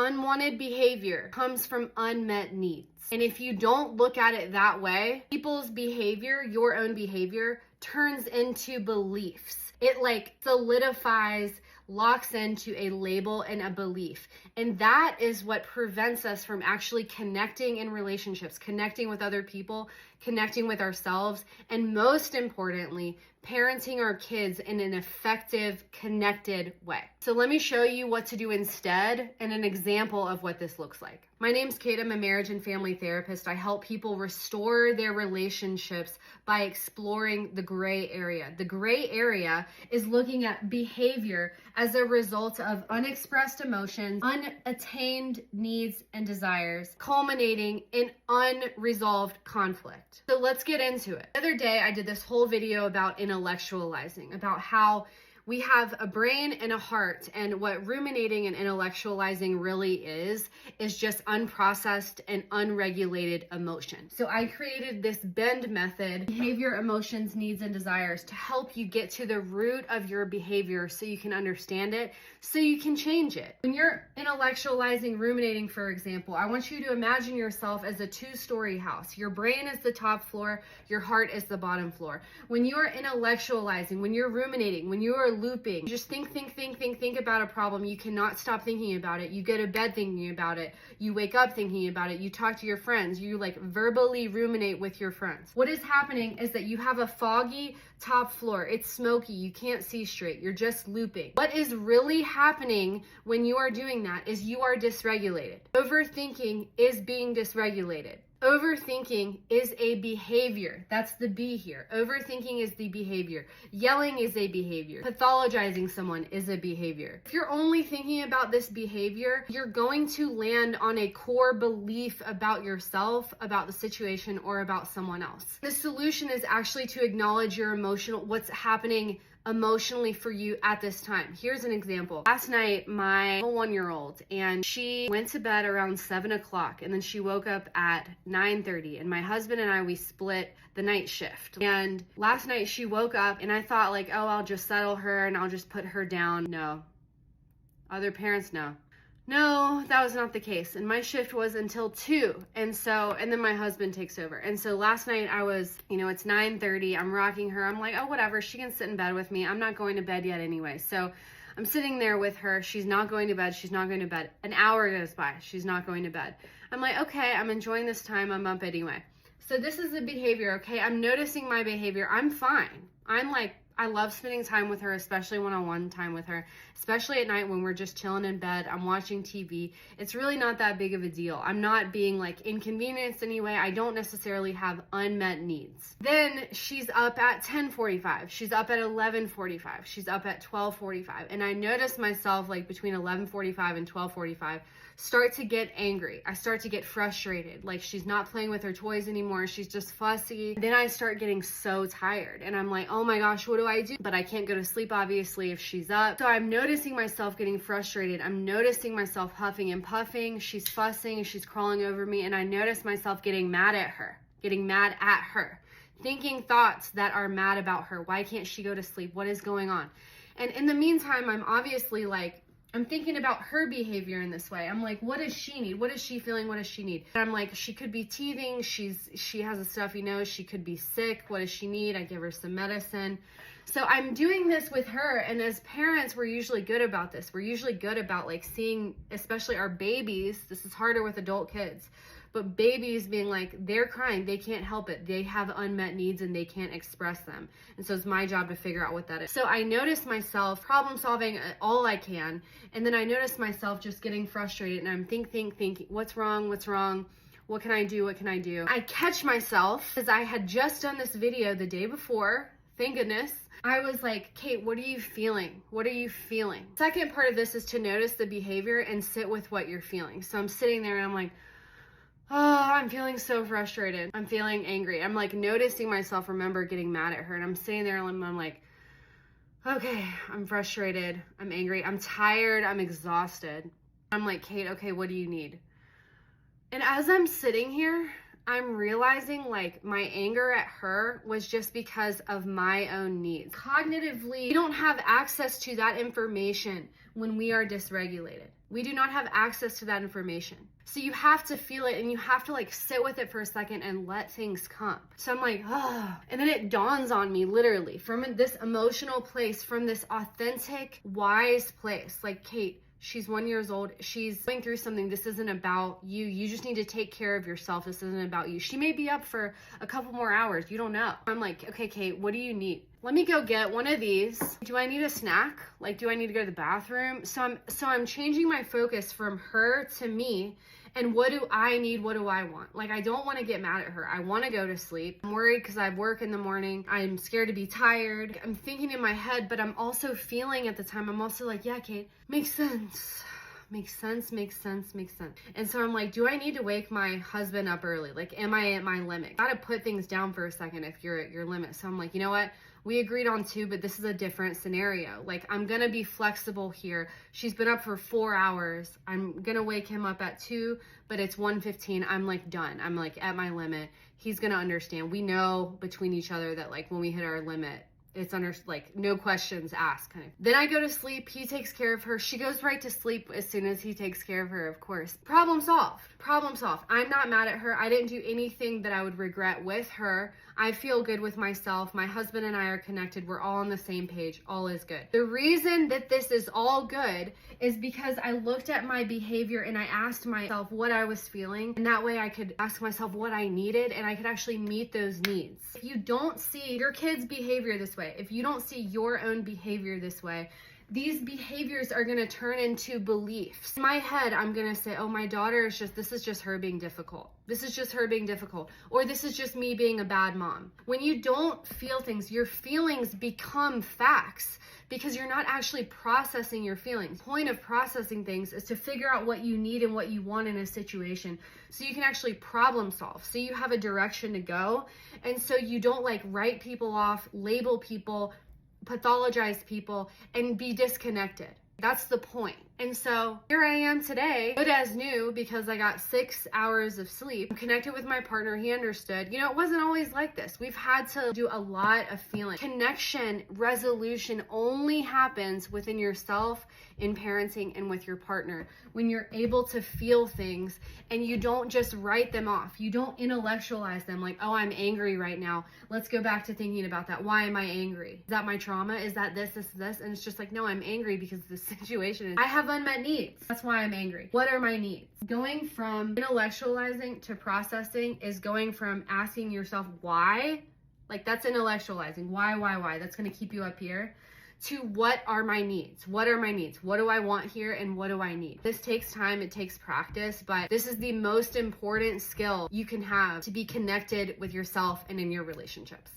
unwanted behavior comes from unmet needs. And if you don't look at it that way, people's behavior, your own behavior, turns into beliefs. It like solidifies, locks into a label and a belief. And that is what prevents us from actually connecting in relationships, connecting with other people, connecting with ourselves, and most importantly, parenting our kids in an effective, connected way. So let me show you what to do instead and an example of what this looks like. My name's Kate. I'm a marriage and family therapist. I help people restore their relationships by exploring the gray area. The gray area is looking at behavior as a result of unexpressed emotions, unattained needs and desires, culminating in unresolved conflict. So let's get into it. The other day, I did this whole video about intellectualizing, about how we have a brain and a heart, and what ruminating and intellectualizing really is just unprocessed and unregulated emotion. So I created this BEND method, behavior, emotions, needs, and desires, to help you get to the root of your behavior so you can understand it, so you can change it. When you're intellectualizing, ruminating, for example, I want you to imagine yourself as a 2-story house. Your brain is the top floor, your heart is the bottom floor. When you are intellectualizing, when you're ruminating, when you are looping, you just think about a problem. You cannot stop thinking about it. You go to bed thinking about it. You wake up thinking about it. You talk to your friends. You like verbally ruminate with your friends. What is happening is that you have a foggy top floor. It's smoky. You can't see straight. You're just looping. What is really happening when you are doing that is you are dysregulated. Overthinking is being dysregulated. Overthinking is a behavior. That's the B here. Overthinking is the behavior. Yelling is a behavior. Pathologizing someone is a behavior. If you're only thinking about this behavior, you're going to land on a core belief about yourself, about the situation, or about someone else. The solution is actually to acknowledge your what's happening emotionally for you at this time. Here's an example. Last night, my 1-year-old, and she went to bed around 7 o'clock, and then she woke up at 9:30, and my husband and I, we split the night shift. And last night she woke up, and I thought like, oh, I'll just settle her and I'll just put her down. No. Other parents, no. No, that was not the case. And my shift was until 2. And then my husband takes over. And so last night I was, it's 9:30. I'm rocking her. I'm like, oh, whatever. She can sit in bed with me. I'm not going to bed yet anyway. So I'm sitting there with her. She's not going to bed. She's not going to bed. An hour goes by. She's not going to bed. I'm like, okay, I'm enjoying this time. I'm up anyway. So this is the behavior, okay? I'm noticing my behavior. I'm fine. I love spending time with her, especially one-on-one time with her, especially at night when we're just chilling in bed. I'm watching TV. It's really not that big of a deal. I'm not being like inconvenienced anyway. I don't necessarily have unmet needs. Then she's up at 10:45. She's up at 11:45. She's up at 12:45. And I notice myself like between 11:45 and 12:45 start to get angry. I start to get frustrated. Like she's not playing with her toys anymore. She's just fussy. Then I start getting so tired and I'm like, oh my gosh, what do I do? But I can't go to sleep obviously if she's up. So I'm noticing myself getting frustrated. I'm noticing myself huffing and puffing. She's fussing, she's crawling over me, and I notice myself getting mad at her, thinking thoughts that are mad about her. Why can't she go to sleep? What is going on? And in the meantime, I'm obviously like, I'm thinking about her behavior in this way. I'm like, what does she need? What is she feeling? What does she need? And I'm like, she could be teething. She has a stuffy nose. She could be sick. What does she need? I give her some medicine. So I'm doing this with her. And as parents, we're usually good about this. We're usually good about like seeing, especially our babies. This is harder with adult kids. But babies being like, they're crying, they can't help it. They have unmet needs and they can't express them. And so it's my job to figure out what that is. So I notice myself problem solving all I can. And then I notice myself just getting frustrated and I'm thinking, what's wrong? What can I do? I catch myself because I had just done this video the day before. Thank goodness. I was like, Kate, what are you feeling? Second part of this is to notice the behavior and sit with what you're feeling. So I'm sitting there and I'm like, oh, I'm feeling so frustrated. I'm feeling angry. I'm like noticing myself, remember getting mad at her. And I'm sitting there and I'm like, okay, I'm frustrated. I'm angry. I'm tired. I'm exhausted. I'm like, Kate, okay, what do you need? And as I'm sitting here, I'm realizing like my anger at her was just because of my own needs. Cognitively, we don't have access to that information when we are dysregulated. We do not have access to that information. So you have to feel it and you have to like sit with it for a second and let things come. So I'm like, oh, and then it dawns on me literally from this emotional place, from this authentic, wise place. Like, Kate, she's 1 year old. She's going through something. This isn't about you. You just need to take care of yourself. This isn't about you. She may be up for a couple more hours. You don't know. I'm like, okay, Kate, what do you need? Let me go get one of these. Do I need a snack? Like, do I need to go to the bathroom? So I'm changing my focus from her to me. And what do I need? What do I want? Like, I don't want to get mad at her. I want to go to sleep. I'm worried because I work in the morning. I'm scared to be tired. I'm thinking in my head, but I'm also feeling at the time. I'm also like, yeah, Kate, makes sense. Makes sense. And so I'm like, do I need to wake my husband up early? Like, am I at my limit? Gotta put things down for a second if you're at your limit. So I'm like, you know what? We agreed on 2, but this is a different scenario. Like, I'm gonna be flexible here. She's been up for 4 hours. I'm gonna wake him up at 2, but it's 1:15. I'm like done. I'm like at my limit. He's gonna understand. We know between each other that like when we hit our limit, it's like no questions asked kind of. Then I go to sleep. He takes care of her. She goes right to sleep as soon as he takes care of her, of course. Problem solved. I'm not mad at her. I didn't do anything that I would regret with her. I feel good with myself. My husband and I are connected. We're all on the same page. All is good. The reason that this is all good is because I looked at my behavior and I asked myself what I was feeling. And that way I could ask myself what I needed and I could actually meet those needs. If you don't see your kids' behavior this way, if you don't see your own behavior this way, these behaviors are going to turn into beliefs. In my head, I'm going to say, oh, my daughter is this is just her being difficult. This is just her being difficult. Or this is just me being a bad mom. When you don't feel things, your feelings become facts because you're not actually processing your feelings. The point of processing things is to figure out what you need and what you want in a situation so you can actually problem solve. So you have a direction to go. And so you don't like write people off, label people, pathologize people, and be disconnected. That's the point. And so here I am today, good as new, because I got 6 hours of sleep. I'm connected with my partner. He understood. You know, it wasn't always like this. We've had to do a lot of feeling. Connection, resolution only happens within yourself, in parenting, and with your partner. When you're able to feel things and you don't just write them off. You don't intellectualize them like, oh, I'm angry right now. Let's go back to thinking about that. Why am I angry? Is that my trauma? Is that this? And it's just like, no, I'm angry because the situation is, I have unmet needs. That's why I'm angry. What are my needs? Going from intellectualizing to processing is going from asking yourself why, like that's intellectualizing. Why? That's going to keep you up here. To what are my needs? What are my needs? What do I want here and what do I need? This takes time, it takes practice, but this is the most important skill you can have to be connected with yourself and in your relationships.